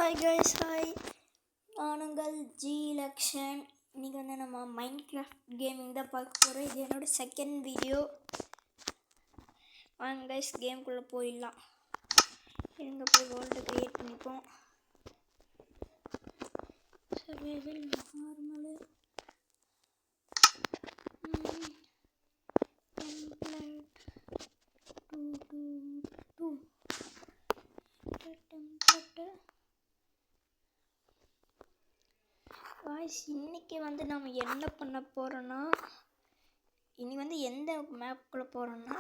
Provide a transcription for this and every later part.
Hi guys, hi. நானுங்கள் G Lakshan. இன்றைக்கி நம்ம மைன்கிராஃப்ட் கேமிங் தான் பார்க்க போகிறோம். இது என்னோடய செகண்ட் வீடியோ. வாங்க கைஸ், கேம்குள்ளே போயிடலாம். எங்கே போய் வேர்ல்டு க்ரியேட் பண்ணிப்போம். சர்வைவல் நார்மலு இன்னைக்கு நம்ம என்ன பண்ண போகிறோன்னா, இனி எந்த மேப்குள்ளே போகிறோன்னா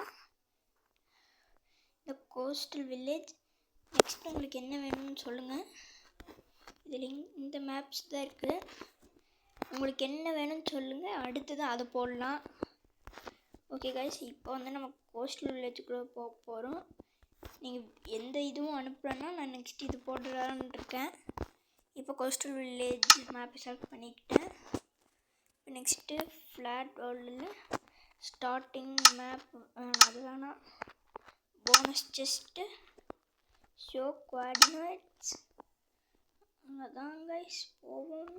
இந்த கோஸ்டல் வில்லேஜ். நெக்ஸ்ட் உங்களுக்கு என்ன வேணும்னு சொல்லுங்கள். இதில் இந்த மேப்ஸ் தான் இருக்குது. உங்களுக்கு என்ன வேணும்னு சொல்லுங்கள், அடுத்தது அதை போடலாம். ஓகே கைஸ், இப்போ நம்ம கோஸ்டல் வில்லேஜுக்குள்ளே போக போகிறோம். நீங்கள் எந்த இதுவும் அனுப்புகிறேன்னா நான் நெக்ஸ்ட் இது போட்டுடலான்னு இருக்கேன். இப்போ கோஸ்டல் வில்லேஜ் மேப்பை செலக்ட் பண்ணிக்கிட்டேன். இப்போ நெக்ஸ்ட்டு ஃப்ளாட் வேர்ல்டில் ஸ்டார்டிங் மேப் அது வேணாம். போனஸ் செஸ்ட்டு, ஷோ கோஆர்டினேட்ஸ், அங்கே தான் கைஸ் போவோம்.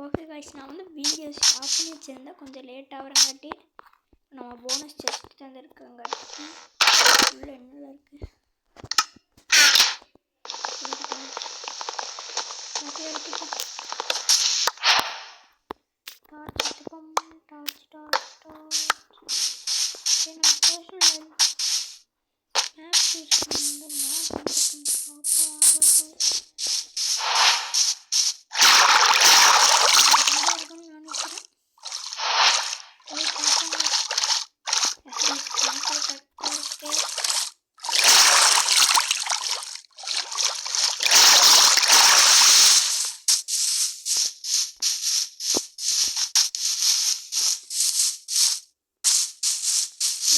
ஓகே கைஸ், நான் வீடியோ ஸ்டாப் பண்ணி வச்சுருந்தேன். கொஞ்சம் லேட் ஆகிறங்காட்டி நம்ம போனஸ் செஸ்ட் தந்துருக்கங்காட்டி உள்ள என்ன இருக்குது டார்ச் எடுத்துப்போம். டார்ச் நம்ம சோஷியல்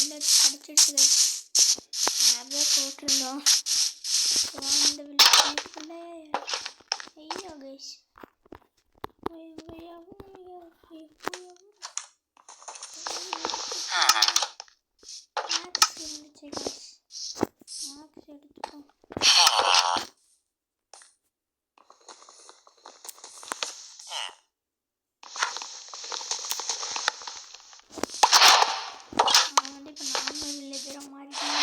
மேப் யூஸ் பண்ணி கிடச்சிடுச்சு. மேபே போட்டிருந்தோம். இந்த வில்லேஜுக்குள்ளே ஐயோ கைஸ், மேக்ஸ் இருந்துச்சு கைஸ். மேக்ஸ் எடுத்துப்போம். இப்போ நார்மல் வில்லேஜராக மாறிட்டோம்.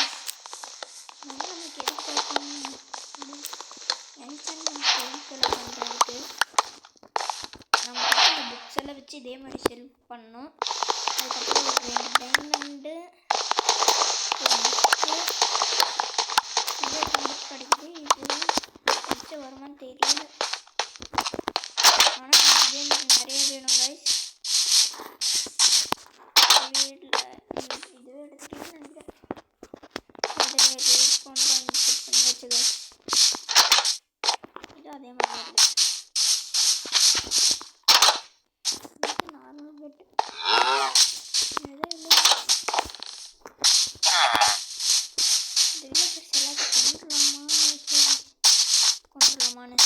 நமக்கு என்சான்மெண்ட் பண்ணுறதுக்கு நம்ம புக்ஸ் எல்லாம் வச்சு இதே மாதிரி செல்ஃப் பண்ணோம். அதுக்கப்புறம் ஒரு 2 டைமண்டு, ஒரு புக்கு, புக் கிடைக்குது. இது மிச்சம் வருமானு தெரியல, ஆனால் இதே மாதிரி நிறைய வேணும் கைஸ். இதுவே எடுத்துகிட்டு நினைக்கிறேன். செட் பண்ணி வச்சுக்க. இது அதே மாதிரி வருது. நார்மல் பெட் எதுவும் இல்லை. டெலிவரிஸ் எல்லாத்தையும் கொண்டுடலாமான்னு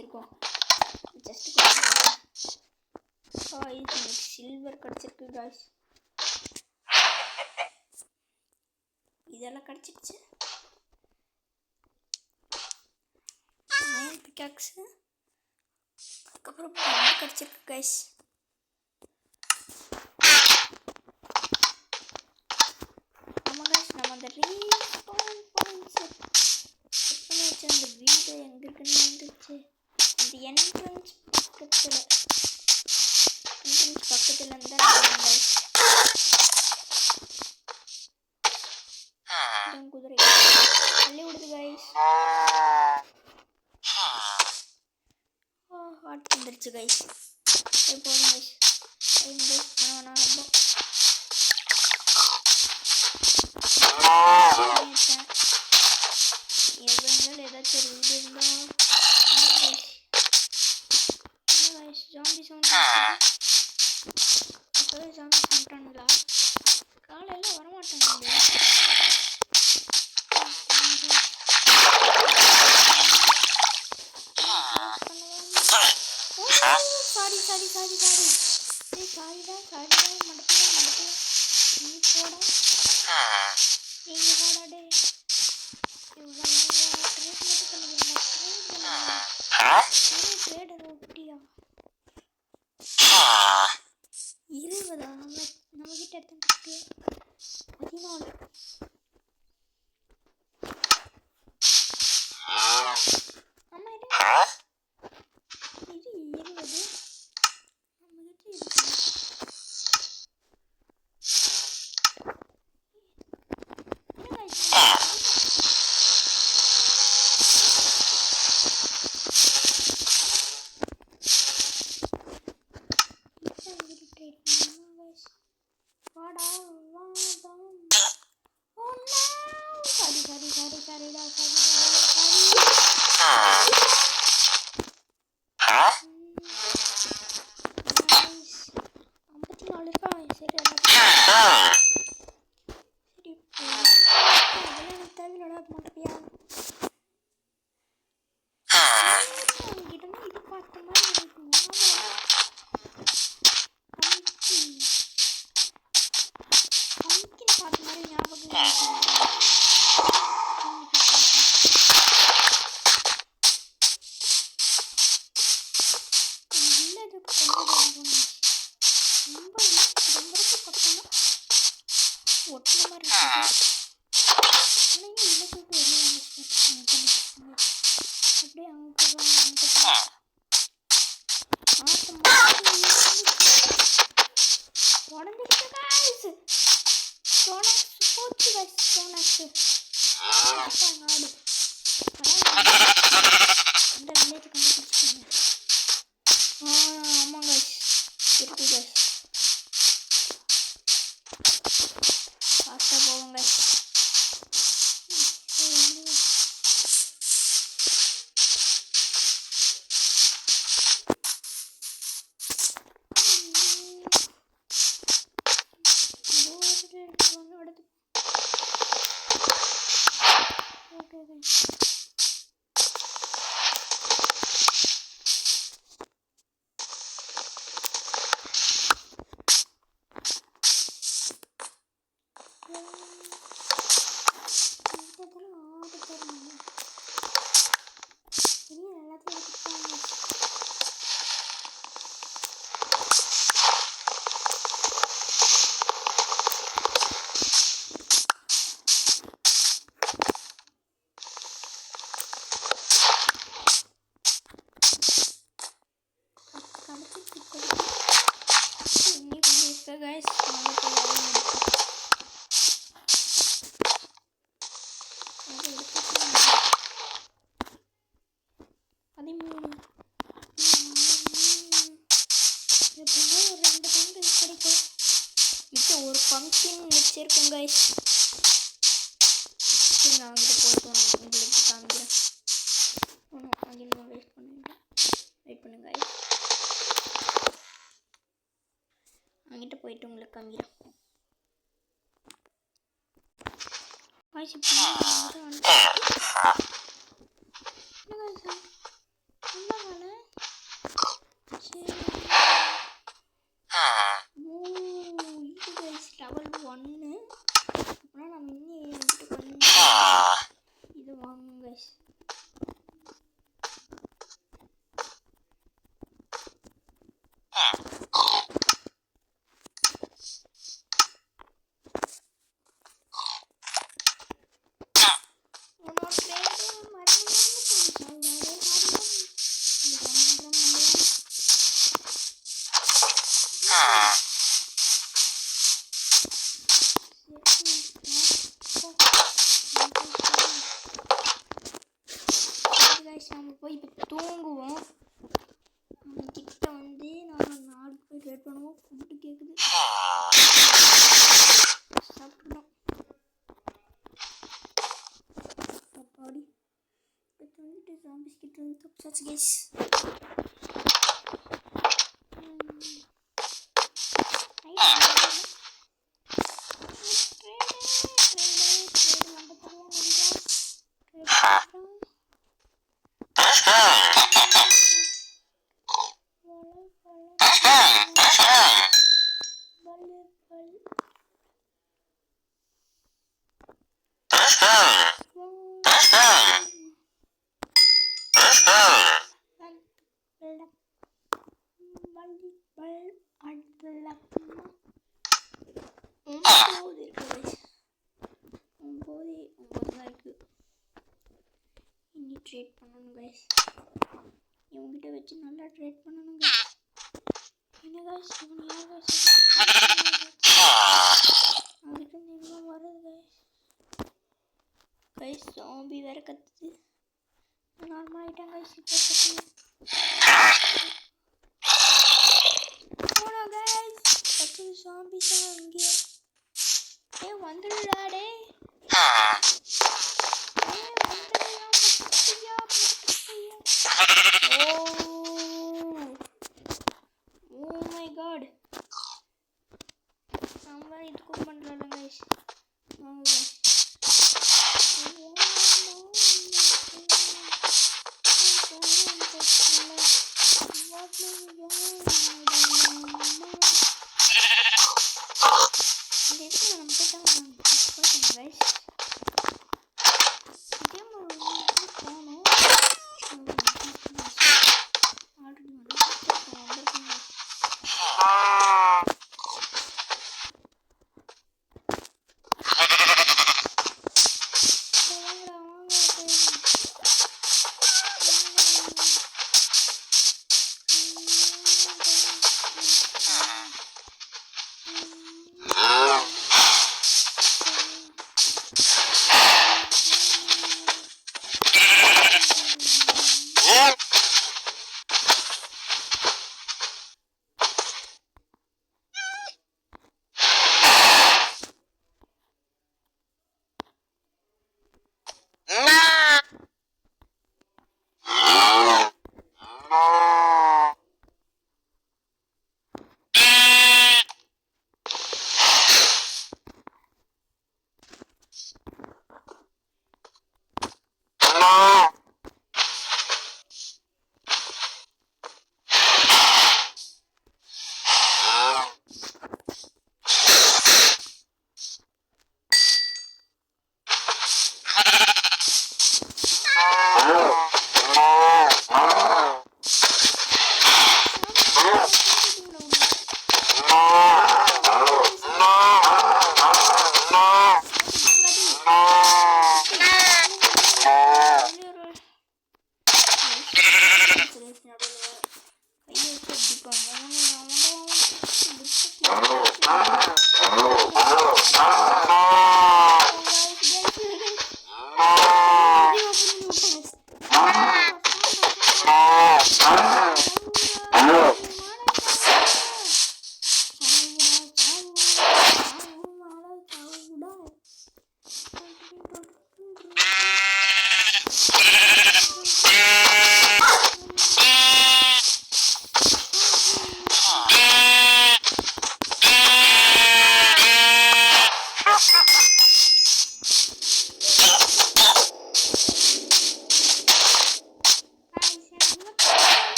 இருக்கும். ஜஸ்ட் சில்வர் கிடச்சிருக்கு காய்ஸ். இதெல்லாம் கிடச்சிடுச்சு. அயன் பிக்காக்ஸு, அதுக்கப்புறம் கிடச்சிருக்கு கைஸ். ஆமாம் கைஸ், நம்ம அந்த ரீஸ்பான் பாயிண்ட்ஸை செட் பண்ணி வச்ச அந்த வீடு எங்கே இருக்குன்னு வந்துருச்சு. அந்த என்ட்ரன்ஸ் பக்கத்தில் இருந்தால் கைஸ் குதிரை தள்ளி விடுது கைஸ். ஹார்ட் வந்துருச்சு கைஸ். போதும் கைஸ், டைம் வேஸ்ட் பண்ண வேணாம். ரொம்ப ஏதாச்சும் ஒரு வீடு இருந்தால் ஜாம்பி சவுண்ட் இப்போதான் ஜாம்பி பண்ணிட்டானுங்களா? காலையில் வரமாட்டானுங்க. சாரி சாரி சாரி சாரி சாரிடா மடப்பா நீ போடா, நீங்க போடாடே. அப்படியா 20? நம்ம கிட்ட எத்தனை இருக்கு? 14. ஆமா இது 20 நம்ம கிட்ட பம்ப்கின் வச்சிருக்கோம் கைஸ். சரி நான் அங்கிட்ட போயிட்டு உங்களுக்கு காமிக்கிறேன். ஒன்றும் அங்கே வெயிட் பண்ணுங்க கைஸ். அங்கிட்ட போயிட்டு உங்களுக்கு காமிக்கிறேன். காய்ச்சி லெவல் 1 அப்புறம் நம்ம இன்னும் கைஸ் நம்ம போய் இப்போ தூங்குவோம். கிட்ட வந்து நான் 4 போய் ட்ரேட் பண்ணுவோம். ஃபுட்டு கேட்குது, சாப்பிடணும். அப்பாடி இப்போ வந்துட்டு ஜாம்பிஸ் கிட்ட வந்து தப்பிச்சாச்சு கைஸ். ட்ரேட் பண்ணணும் கைஸ். இவங்ககிட்ட வச்சு நல்லா ட்ரேட் பண்ணணும் கைஸ். என்ன கைஸ் இவங்க யார் கைஸ்? அவங்ககிட்ட இவ்வளோ வருது கைஸ். கைஸ் ஜாம்பி வேற கத்துது. நார்மல் ஆகிட்டாங்க கைஸ். இப்போ போனா கைஸ் கத்துது ஜாம்பிஸ் இங்கே. வந்துடுடா டே. Oh my god. நம்ம இதுக்கும் பண்றோம் गाइस.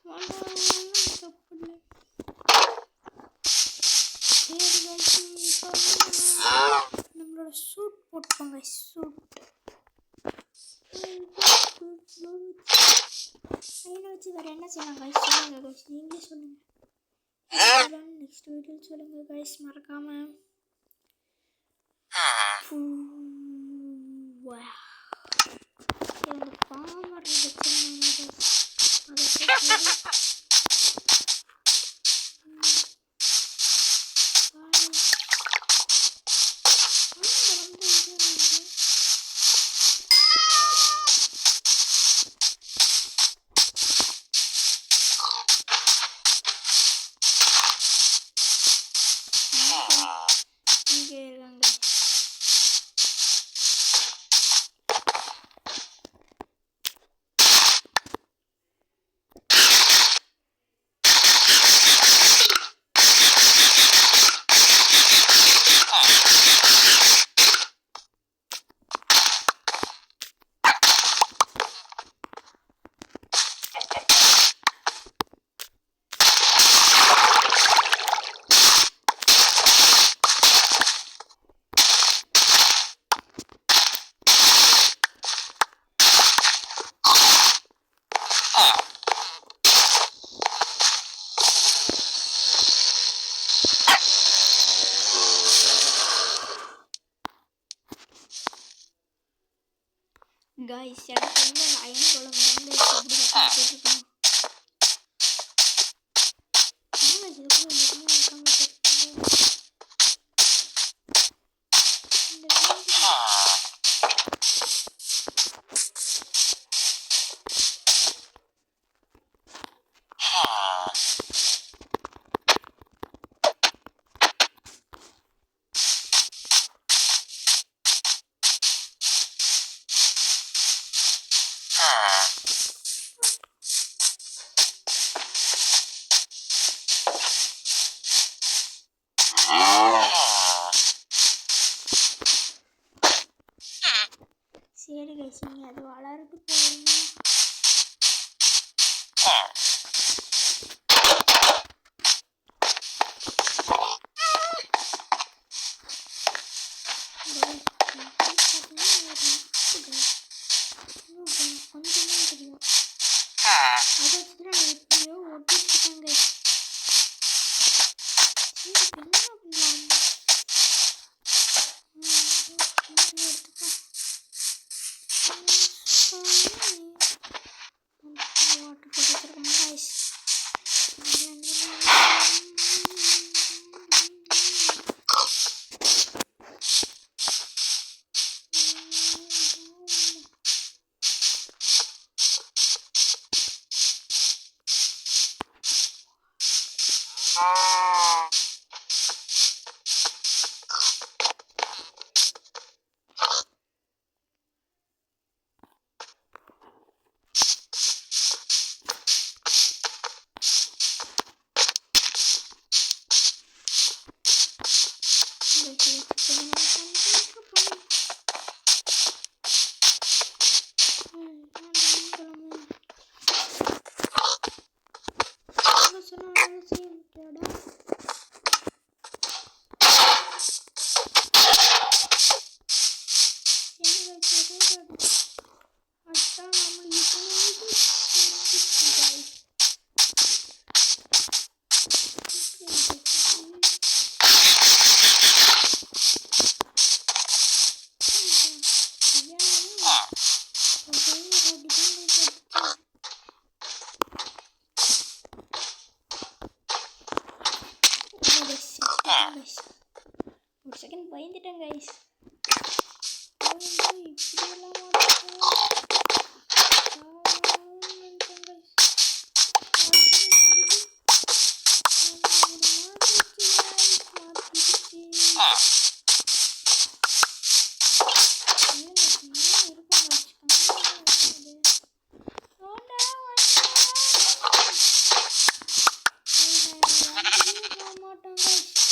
வாங்க நம்மளோட சூட் போட்டுக்கோங்க. சூட் கையில் வச்சு வேறு என்ன செய்யலாம் கைஸ்? சொல்லுங்கள் கைஸ், நீங்களே சொல்லுங்கள். நெக்ஸ்ட் வீடியோ சொல்லுங்கள் கைஸ், மறக்காமல். அந்த பாமர் வச்சிருந்தாங்க இங்கே இருக்காங்க. கைஸ் எனக்கு வந்து அயன் கோலம் வந்து எப்படி போட்டுருக்கோம். சரி கைஸ், நீங்கள் அது வளர்த்து போகிறீங்க. கொஞ்சமே தெரியும், அதை வச்சுட்டு நான் எப்படியோ ஒட்டிட்டுருக்கேங்க. சரி என்ன பண்ணலாம், எடுத்துப்போம். வாட்டர் போட்டு வச்சுருக்கோம் கைஸ். ஒரு செகண்ட் பயந்துட்டேன் கைஸ். மாட்டோம் கைஸ்.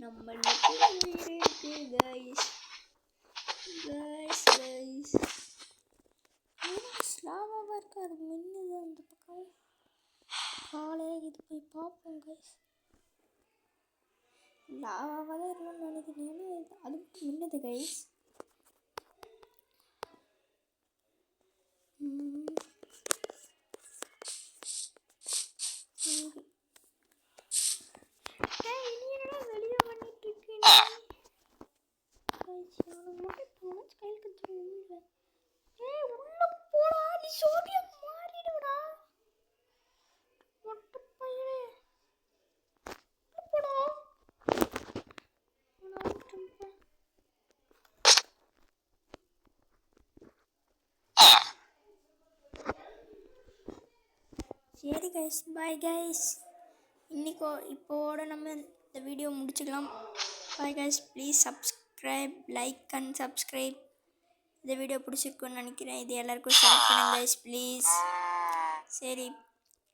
நம்மளுக்கு உயிர் இருக்கு கைஸ். லாவாவாக இருக்கு, அது மின்னுது அந்த பக்கம். காலையில் இது போய் பார்ப்போம் கைஸ். லாவாவாக தான் இருக்கணும்னு நினைக்கிறேன், அது மின்னுது கைஸ். வெளியே பண்ணிட்டு இருக்கேன் உள்ள போடா, நீ சோடியம் மாறிடுவடா மொட்டை பையனே. போடா சரி கைஸ், பாய் கைஸ். இப்போட நம்ம இந்த வீடியோ முடிச்சுக்கலாம். Bye guys, please subscribe, like and subscribe. இந்த வீடியோ பிடிச்சிருக்குன்னு நினைக்கிறேன். இது எல்லாருக்கும் ஷேர் பண்ணுங்க கைஸ் ப்ளீஸ். சரி,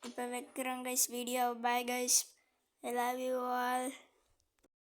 இப்போ வைக்கிறோம் guys video. Bye guys, I love you all.